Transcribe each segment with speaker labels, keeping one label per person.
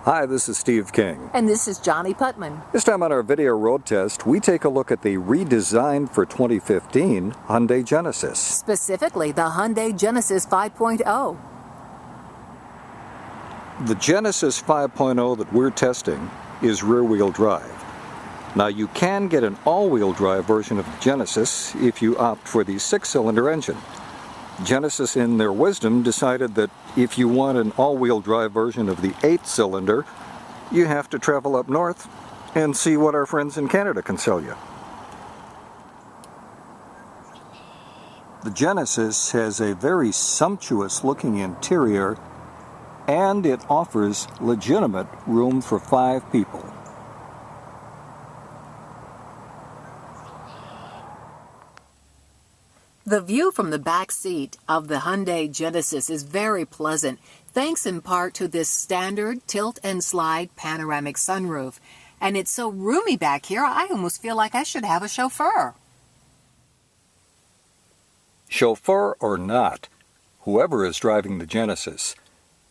Speaker 1: Hi, this is Steve King.
Speaker 2: And this is Johnnie Putman.
Speaker 1: This time on our video road test, we take a look at the redesigned for 2015 Hyundai Genesis.
Speaker 2: Specifically, the Hyundai Genesis 5.0.
Speaker 1: The Genesis 5.0 that we're testing is rear-wheel drive. Now, you can get an all-wheel drive version of the Genesis if you opt for the 6-cylinder engine. Genesis, in their wisdom, decided that if you want an all-wheel drive version of the 8-cylinder, you have to travel up north and see what our friends in Canada can sell you. The Genesis has a very sumptuous-looking interior, and it offers legitimate room for 5 people.
Speaker 2: The view from the back seat of the Hyundai Genesis is very pleasant, thanks in part to this standard tilt and slide panoramic sunroof. And it's so roomy back here, I almost feel like I should have a chauffeur.
Speaker 1: Chauffeur or not, whoever is driving the Genesis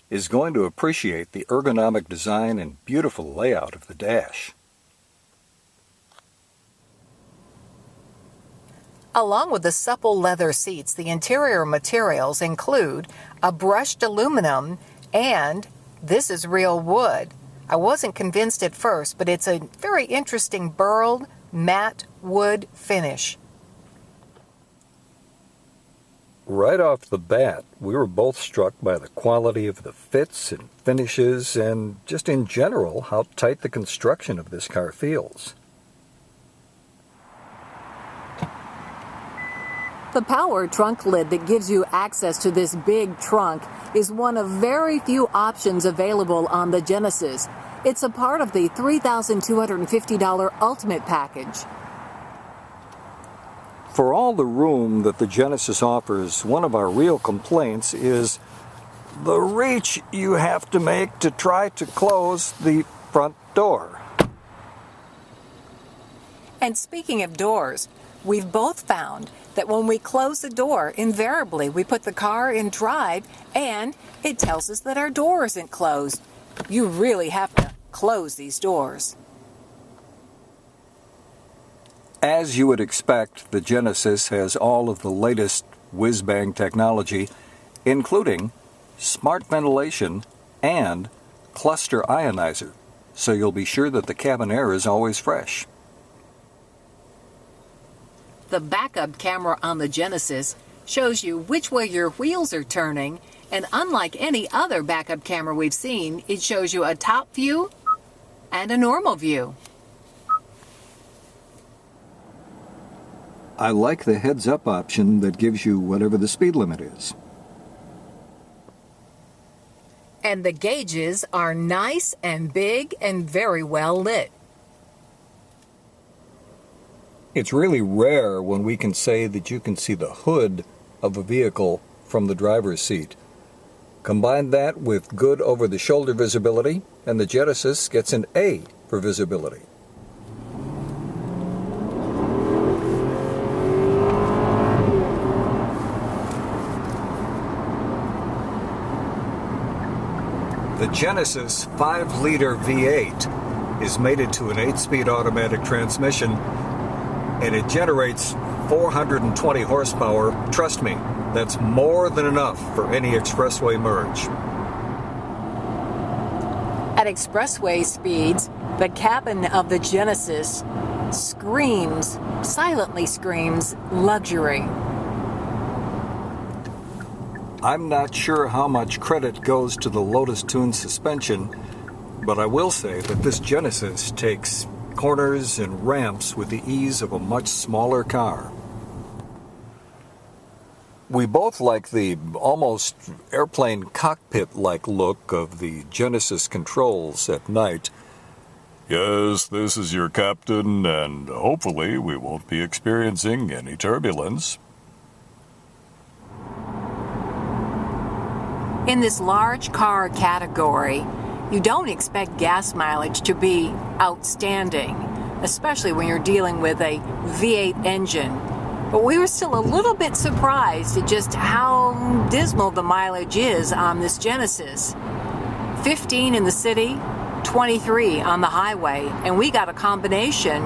Speaker 1: is going to appreciate the ergonomic design and beautiful layout of the dash.
Speaker 2: Along with the supple leather seats, the interior materials include a brushed aluminum and this is real wood. I wasn't convinced at first, but it's a very interesting burled matte wood finish.
Speaker 1: Right off the bat, we were both struck by the quality of the fits and finishes and just in general how tight the construction of this car feels.
Speaker 2: The power trunk lid that gives you access to this big trunk is one of very few options available on the Genesis. It's a part of the $3,250 Ultimate Package.
Speaker 1: For all the room that the Genesis offers, one of our real complaints is the reach you have to make to try to close the front door.
Speaker 2: And speaking of doors, we've both found that when we close the door, invariably we put the car in drive and it tells us that our door isn't closed. You really have to close these doors.
Speaker 1: As you would expect, the Genesis has all of the latest whiz-bang technology, including smart ventilation and cluster ionizer, so you'll be sure that the cabin air is always fresh.
Speaker 2: The backup camera on the Genesis shows you which way your wheels are turning, and unlike any other backup camera we've seen, it shows you a top view and a normal view.
Speaker 1: I like the heads-up option that gives you whatever the speed limit is.
Speaker 2: And the gauges are nice and big and very well lit.
Speaker 1: It's really rare when we can say that you can see the hood of a vehicle from the driver's seat. Combine that with good over-the-shoulder visibility, and the Genesis gets an A for visibility. The Genesis 5-liter V8 is mated to an 8-speed automatic transmission, and it generates 420 horsepower. Trust me, that's more than enough for any expressway merge.
Speaker 2: At expressway speeds, the cabin of the Genesis silently screams luxury.
Speaker 1: I'm not sure how much credit goes to the Lotus Tune suspension, but I will say that this Genesis takes corners and ramps with the ease of a much smaller car. We both like the almost airplane cockpit-like look of the Genesis controls at night.
Speaker 3: Yes, this is your captain, and hopefully we won't be experiencing any turbulence.
Speaker 2: In this large car category, you don't expect gas mileage to be outstanding, especially when you're dealing with a V8 engine. But we were still a little bit surprised at just how dismal the mileage is on this Genesis. 15 in the city, 23 on the highway, and we got a combination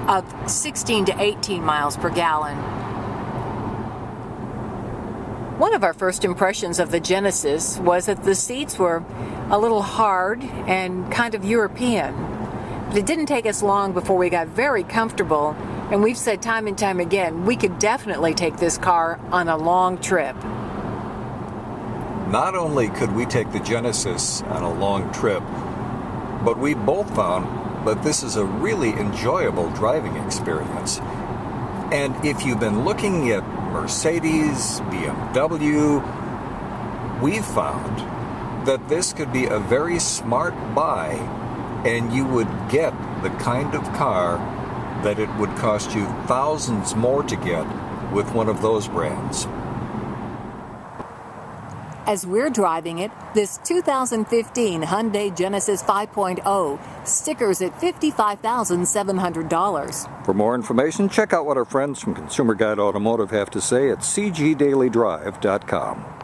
Speaker 2: of 16 to 18 miles per gallon. One of our first impressions of the Genesis was that the seats were a little hard and kind of European. But it didn't take us long before we got very comfortable, and we've said time and time again, we could definitely take this car on a long trip.
Speaker 1: Not only could we take the Genesis on a long trip, but we both found that this is a really enjoyable driving experience. And if you've been looking at Mercedes, BMW, we've found that this could be a very smart buy, and you would get the kind of car that it would cost you thousands more to get with one of those brands.
Speaker 2: As we're driving it, this 2015 Hyundai Genesis 5.0 stickers at $55,700.
Speaker 1: For more information, check out what our friends from Consumer Guide Automotive have to say at cgdailydrive.com.